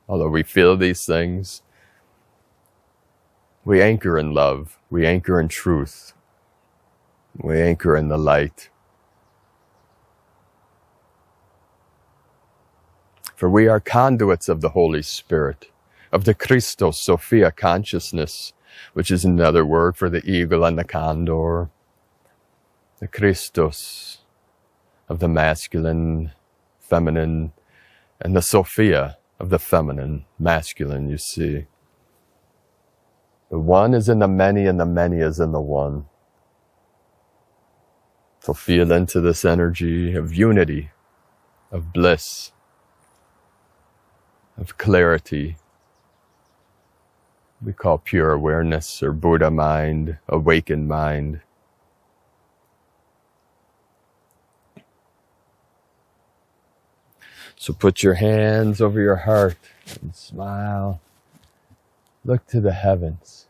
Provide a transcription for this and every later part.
although we feel these things, we anchor in love, we anchor in truth, we anchor in the light. For we are conduits of the Holy Spirit, of the Christos Sophia consciousness, which is another word for the eagle and the condor. The Christos of the masculine, feminine, and the Sophia of the feminine, masculine, you see. The one is in the many, and the many is in the one. So feel into this energy of unity, of bliss, of clarity. We call pure awareness or Buddha mind, awakened mind. So put your hands over your heart and smile. Look to the heavens.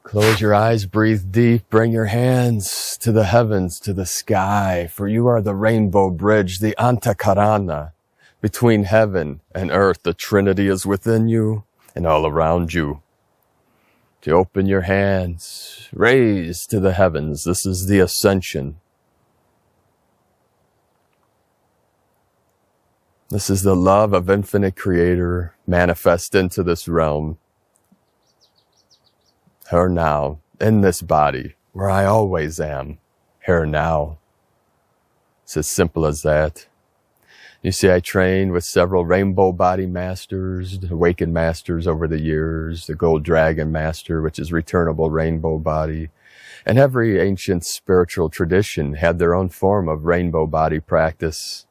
Close your eyes, breathe deep, bring your hands to the heavens, to the sky, for you are the rainbow bridge, the Antakarana, between heaven and earth. The Trinity is within you and all around you. To open your hands, raise to the heavens. This is the ascension. This is the love of infinite Creator manifest into this realm. Here now, in this body, where I always am. Here now. It's as simple as that. You see, I trained with several rainbow body masters, awakened masters over the years, the gold dragon master, which is returnable rainbow body. And every ancient spiritual tradition had their own form of rainbow body practice.